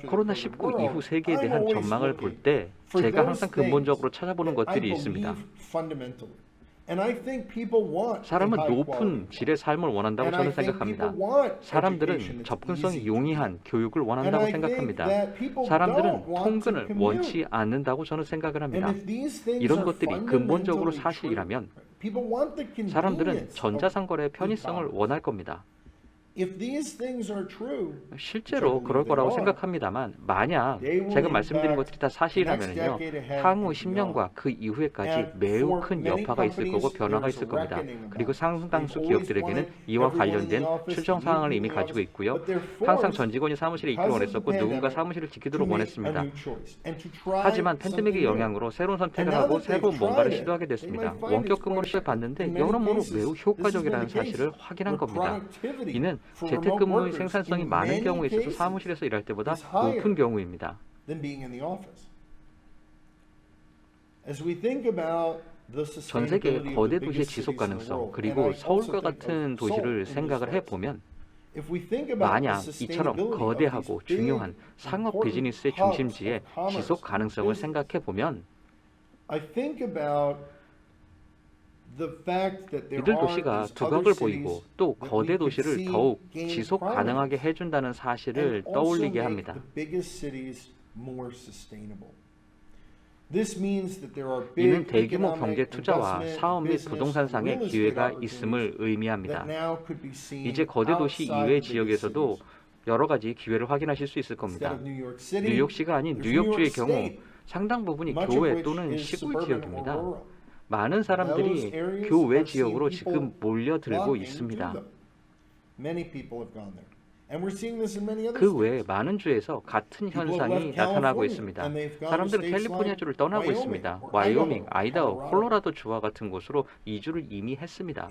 코로나19 이후 세계에 대한 전망을 볼 때 제가 항상 근본적으로 찾아보는 것들이 있습니다. 사람은 높은 질의 삶을 원한다고 저는 생각합니다. 사람들은 접근성이 용이한 교육을 원한다고 생각합니다. 사람들은 통근을 원치 않는다고 저는 생각을 합니다. 이런 것들이 근본적으로 사실이라면 사람들은 전자상거래의 편의성을 원할 겁니다. 실제로 그럴 거라고 생각합니다만 만약 제가 말씀드린 것들이 다 사실이라면요, 향후 10년과 그 이후에까지 매우 큰 여파가 있을 거고 변화가 있을 겁니다. 그리고 상당수 기업들에게는 이와 관련된 추정 사항을 이미 가지고 있고요. 항상 전 직원이 사무실에 있길 원했었고 누군가 사무실을 지키도록 원했습니다. 하지만 팬데믹의 영향으로 새로운 선택을 하고 새로운 뭔가를 시도하게 됐습니다. 원격 근무를 시도해봤는데 여러모로 매우 효과적이라는 사실을 확인한 겁니다. 이는 재택근무의 생산성이 많은 경우에 있어서 사무실에서 일할 때보다 높은 경우입니다. 전 세계의 거대 도시의 지속 가능성 그리고 서울과 같은 도시를 생각을 해보면 만약 이처럼 거대하고 중요한 상업 비즈니스의 중심지의 지속 가능성을 생각해보면 이들 도시가 두각을 보이고 또 거대 도시를 더욱 지속 가능하게 해준다는 사실을 떠올리게 합니다. 이는 대규모 경제 투자와 사업 및 부동산상의 기회가 있음을 의미합니다. 이제 거대 도시 이외의 지역에서도 여러 가지 기회를 확인하실 수 있을 겁니다. 뉴욕시가 아닌 뉴욕주의 경우 상당 부분이 교외 또는 시골 지역입니다. 많은 사람들이 교외 지역으로 지금 몰려들고 있습니다. 그 외에 많은 주에서 같은 현상이 나타나고 있습니다. 사람들은 캘리포니아주를 떠나고 있습니다. 와이오밍, 아이다호, 콜로라도 주와 같은 곳으로 이주를 이미 했습니다.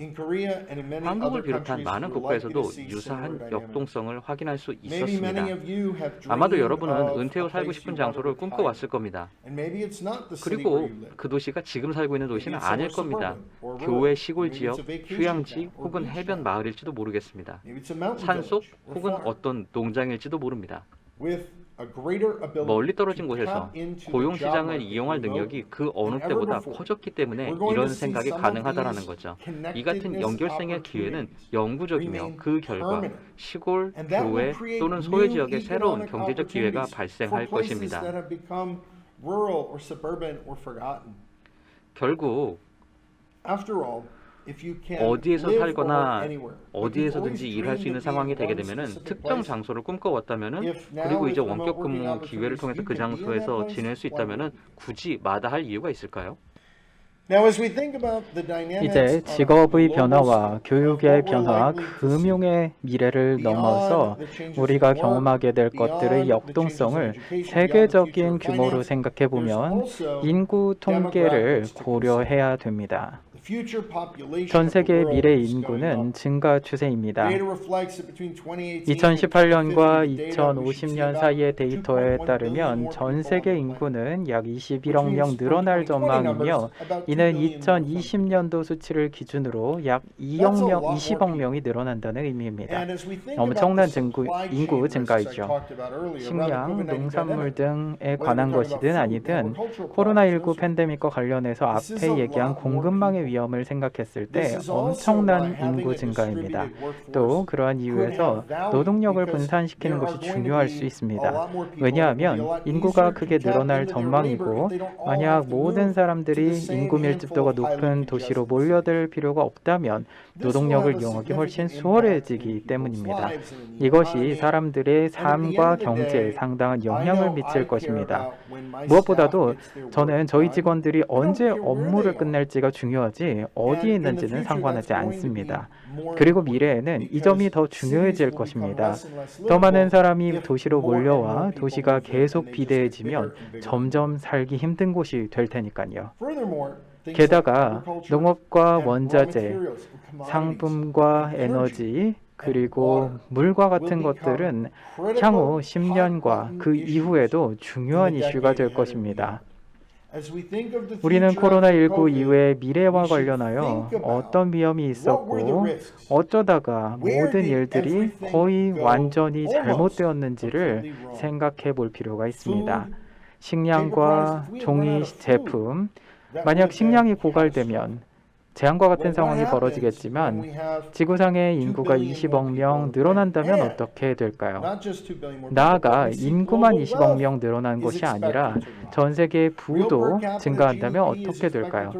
한국을 비롯한 많은 국가에서도 유사한 역동성을 확인할 수 있었습니다. 아마도 여러분은 은퇴 후 살고 싶은 장소를 꿈꿔왔을 겁니다. 그리고 그 도시가 지금 살고 있는 도시는 아닐 겁니다. 교외 시골 지역, 휴양지 혹은 해변 마을일지도 모르겠습니다. 산속 혹은 어떤 농장일지도 모릅니다. 멀리 떨어진 곳에서 고용시장을 이용할 능력이 그 어느 때보다 커졌기 때문에 이런 생각이 가능하다는 거죠. 이 같은 연결성의 기회는 영구적이며 그 결과 시골, 교외 또는 소외 지역에 새로운 경제적 기회가 발생할 것입니다. 결국 어디에서 살거나 어디에서든지 일할 수 있는 상황이 되게 되면은 특정 장소를 꿈꿔왔다면은 그리고 이제 원격 근무 기회를 통해서 그 장소에서 지낼 수 있다면은 굳이 마다할 이유가 있을까요? 이제 직업의 변화와 교육의 변화, 금융의 미래를 넘어서 우리가 경험하게 될 것들의 역동성을 세계적인 규모로 생각해 보면 인구 통계를 고려해야 됩니다. 전 세계 미래 인구는 증가 추세입니다. 2018년과 2050년 사이의 데이터에 따르면 전 세계 인구는 약 21억 명 늘어날 전망이며 이는 2020년도 수치를 기준으로 약 20억 명이 늘어난다는 의미입니다. 엄청난 인구 증가이죠. 식량, 농산물 등에 관한 것이든 아니든 코로나19 팬데믹과 관련해서 앞에 얘기한 공급망의 위험을 생각했을 때 엄청난 인구 증가입니다. 또 그러한 이유에서 노동력을 분산시키는 것이 중요할 수 있습니다. 왜냐하면 인구가 크게 늘어날 전망이고 만약 모든 사람들이 인구 밀집도가 높은 도시로 몰려들 필요가 없다면 노동력을 이용하기 훨씬 수월해지기 때문입니다. 이것이 사람들의 삶과 경제에 상당한 영향을 미칠 것입니다. 무엇보다도 저는 저희 직원들이 언제 업무를 끝낼지가 중요하지 어디에 있는지는 상관하지 않습니다. 그리고 미래에는 이 점이 더 중요해질 것입니다. 더 많은 사람이 도시로 몰려와 도시가 계속 비대해지면 점점 살기 힘든 곳이 될 테니까요. 게다가 농업과 원자재, 상품과 에너지, 그리고 물과 같은 것들은 향후 10년과 그 이후에도 중요한 이슈가 될 것입니다. 우리는 코로나19 이후의 미래와 관련하여 어떤 위험이 있었고 어쩌다가 모든 일들이 거의 완전히 잘못되었는지를 생각해 볼 필요가 있습니다. 식량과 종이 제품, 만약 식량이 고갈되면 재앙과 같은 상황이 벌어지겠지만 지구상의 인구가 20억 명 늘어난다면 어떻게 될까요? 나아가 인구만 20억 명 늘어난 것이 아니라 전 세계의 부도 증가한다면 어떻게 될까요?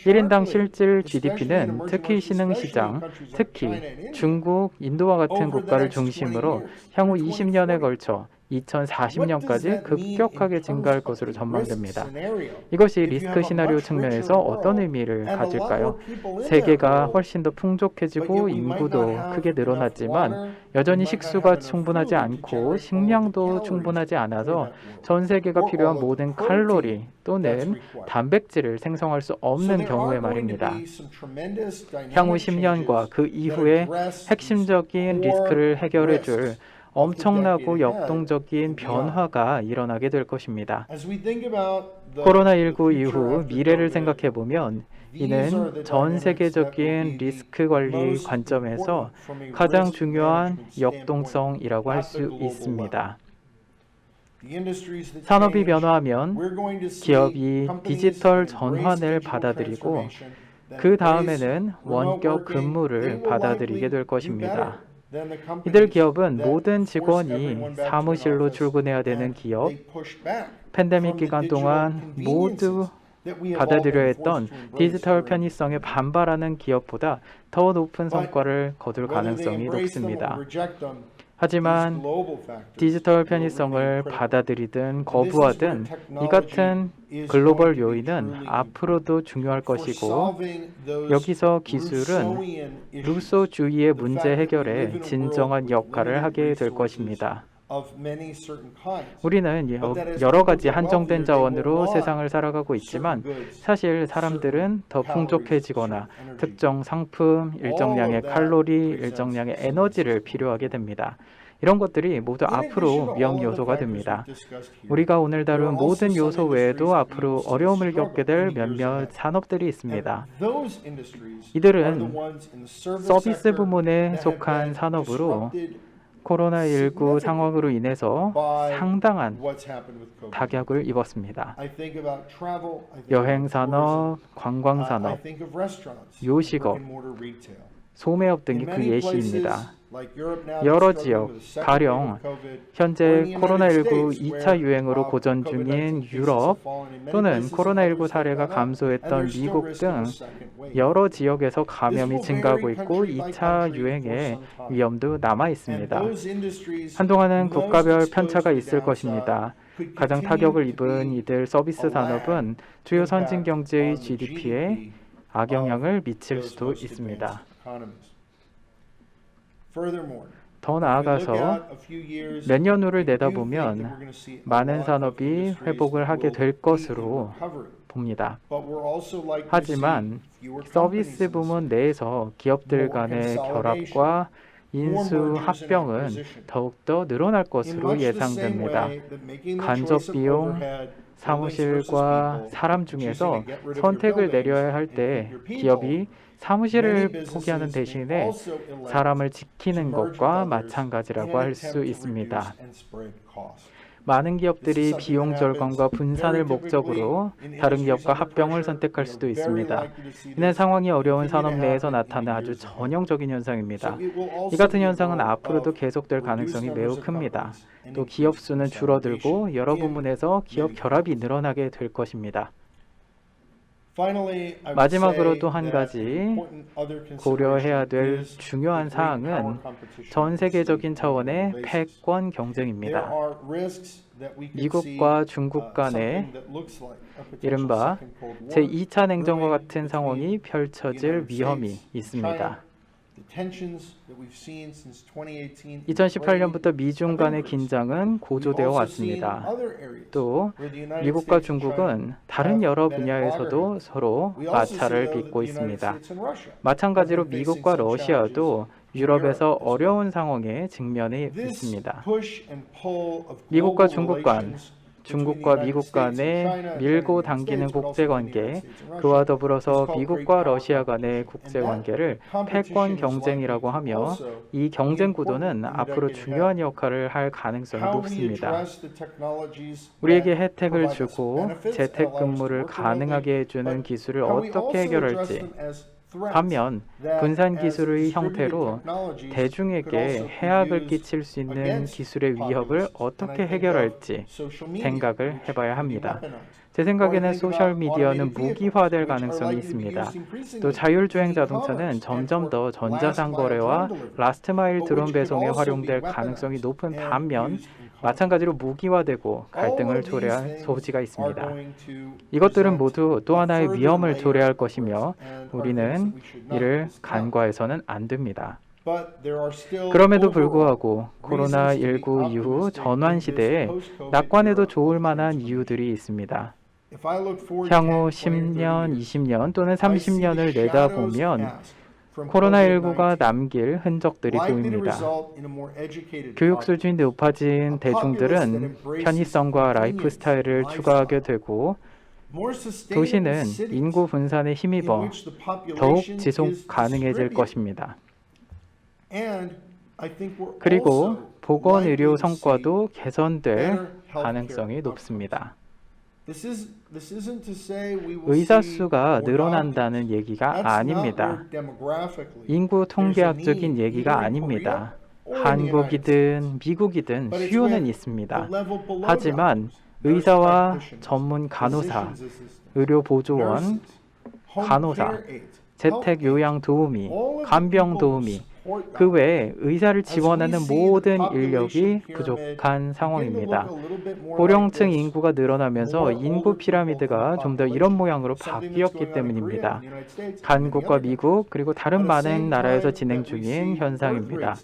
1인당 실질 GDP는 특히 신흥시장, 특히 중국, 인도와 같은 국가를 중심으로 향후 20년에 걸쳐 2040년까지 급격하게 증가할 것으로 전망됩니다. 이것이 리스크 시나리오 측면에서 어떤 의미를 가질까요? 세계가 훨씬 더 풍족해지고 인구도 크게 늘어났지만 여전히 식수가 충분하지 않고 식량도 충분하지 않아서 전 세계가 필요한 모든 칼로리 또는 단백질을 생성할 수 없는 경우에 말입니다. 향후 10년과 그 이후에 핵심적인 리스크를 해결해 줄 엄청나고 역동적인 변화가 일어나게 될 것입니다. 코로나19 이후 미래를 생각해 보면 이는 전 세계적인 리스크 관리 관점에서 가장 중요한 역동성이라고 할 수 있습니다. 산업이 변화하면 기업이 디지털 전환을 받아들이고 그 다음에는 원격 근무를 받아들이게 될 것입니다. 이들 기업은 모든 직원이 사무실로 출근해야 되는 기업, 팬데믹 기간 동안 모두 받아들여야 했던 디지털 편의성에 반발하는 기업보다 더 높은 성과를 거둘 가능성이 높습니다. 하지만 디지털 편의성을 받아들이든 거부하든 이 같은 글로벌 요인은 앞으로도 중요할 것이고 여기서 기술은 루소주의의 문제 해결에 진정한 역할을 하게 될 것입니다. 우리는 여러 가지 한정된 자원으로 세상을 살아가고 있지만 사실 사람들은 더 풍족해지거나 특정 상품, 일정량의 칼로리, 일정량의 에너지를 필요하게 됩니다. 이런 것들이 모두 앞으로 위험 요소가 됩니다. 우리가 오늘 다룬 모든 요소 외에도 앞으로 어려움을 겪게 될 몇몇 산업들이 있습니다. 이들은 서비스 부문에 속한 산업으로 코로나19 상황으로 인해서 상당한 타격을 입었습니다. 여행 산업, 관광 산업, 요식업, 소매업 등이 그 예시입니다. 여러 지역, 가령 현재 코로나19 2차 유행으로 고전 중인 유럽 또는 코로나19 사례가 감소했던 미국 등 여러 지역에서 감염이 증가하고 있고 2차 유행의 위험도 남아 있습니다. 한동안은 국가별 편차가 있을 것입니다. 가장 타격을 입은 이들 서비스 산업은 주요 선진 경제의 GDP에 악영향을 미칠 수도 있습니다. 더 나아가서 몇 년 후를 내다보면 많은 산업이 회복을 하게 될 것으로 봅니다. 하지만 서비스 부문 내에서 기업들 간의 결합과 인수 합병은 더욱더 늘어날 것으로 예상됩니다. 간접 비용, 사무실과 사람 중에서 선택을 내려야 할 때 기업이 사무실을 포기하는 대신에 사람을 지키는 것과 마찬가지라고 할 수 있습니다. 많은 기업들이 비용 절감과 분산을 목적으로 다른 기업과 합병을 선택할 수도 있습니다. 이는 상황이 어려운 산업 내에서 나타나는 아주 전형적인 현상입니다. 이 같은 현상은 앞으로도 계속될 가능성이 매우 큽니다. 또 기업 수는 줄어들고 여러 부문에서 기업 결합이 늘어나게 될 것입니다. 마지막으로 또 한 가지 고려해야 될 중요한 사항은 전 세계적인 차원의 패권 경쟁입니다. 미국과 중국 간의 이른바 제2차 냉전과 같은 상황이 펼쳐질 위험이 있습니다. 2018년부터 미중 간의 긴장은 고조되어 왔습니다. 또 미국과 중국은 다른 여러 분야에서도 서로 마찰을 빚고 있습니다. 마찬가지로 미국과 러시아도 유럽에서 어려운 상황에 직면해 있습니다. 미국과 중국 간, 중국과 미국 간의 밀고 당기는 국제관계, 그와 더불어서 미국과 러시아 간의 국제관계를 패권 경쟁이라고 하며 이 경쟁 구도는 앞으로 중요한 역할을 할 가능성이 높습니다. 우리에게 혜택을 주고 재택근무를 가능하게 해주는 기술을 어떻게 해결할지, 반면 분산 기술의 형태로 대중에게 해악을 끼칠 수 있는 기술의 위협을 어떻게 해결할지 생각을 해봐야 합니다. 제 생각에는 소셜미디어는 무기화될 가능성이 있습니다. 또 자율주행 자동차는 점점 더 전자상거래와 라스트마일 드론 배송에 활용될 가능성이 높은 반면 마찬가지로 무기화되고 갈등을 초래할 소지가 있습니다. 이것들은 모두 또 하나의 위험을 초래할 것이며 우리는 이를 간과해서는 안 됩니다. 그럼에도 불구하고 코로나19 이후 전환 시대에 낙관해도 좋을 만한 이유들이 있습니다. 향후 10년, 20년 또는 30년을 내다보면 코로나19가 남길 흔적들이 보입니다. 교육 수준이 높아진 대중들은 편의성과 라이프 스타일을 추구하게 되고 도시는 인구 분산에 힘입어 더욱 지속 가능해질 것입니다. 그리고 보건의료 성과도 개선될 가능성이 높습니다. 의사 수가 늘어난다는 얘기가 아닙니다. 인구 통계학적인 얘기가 아닙니다. 한국이든 미국이든 수요는 있습니다. 하지만 의사와 전문 간호사, 의료보조원, 간호사, 재택요양 도우미, 간병 도우미 그 외에 의사를 지원하는 모든 인력이 부족한 상황입니다. 고령층 인구가 늘어나면서 인구 피라미드가 좀 더 이런 모양으로 바뀌었기 때문입니다. 한국과 미국 그리고 다른 많은 나라에서 진행 중인 현상입니다.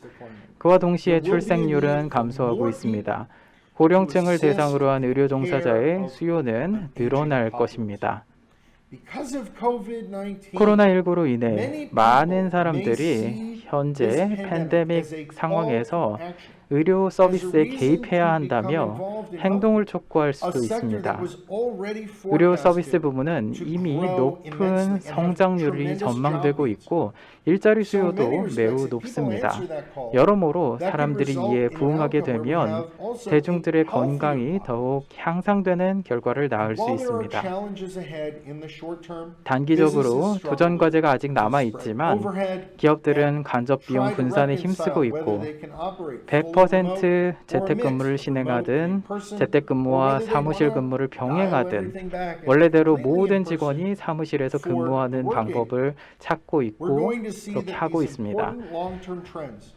그와 동시에 출생률은 감소하고 있습니다. 고령층을 대상으로 한 의료 종사자의 수요는 늘어날 것입니다. 코로나19로 인해 많은 사람들이 현재 팬데믹 상황에서 의료 서비스에 개입해야 한다며 행동을 촉구할 수도 있습니다. 의료 서비스 부문은 이미 높은 성장률이 전망되고 있고 일자리 수요도 매우 높습니다. 여러모로 사람들이 이에 부응하게 되면 대중들의 건강이 더욱 향상되는 결과를 낳을 수 있습니다. 단기적으로 도전 과제가 아직 남아 있지만 기업들은 간접 비용 분산에 힘쓰고 있고 100% 재택근무를 실행하든 재택근무와 사무실 근무를 병행하든 원래대로 모든 직원이 사무실에서 근무하는 방법을 찾고 있고 그렇게 하고 있습니다.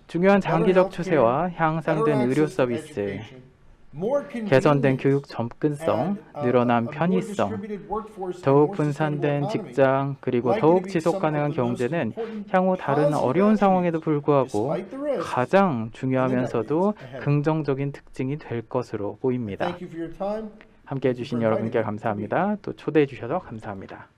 중요한 장기적 추세와 향상된 의료 서비스, 개선된 교육 접근성, 늘어난 편의성, 더욱 분산된 직장, 그리고 더욱 지속 가능한 경제는 향후 다른 어려운 상황에도 불구하고 가장 중요하면서도 긍정적인 특징이 될 것으로 보입니다. 함께 해주신 여러분께 감사합니다. 또 초대해 주셔서 감사합니다.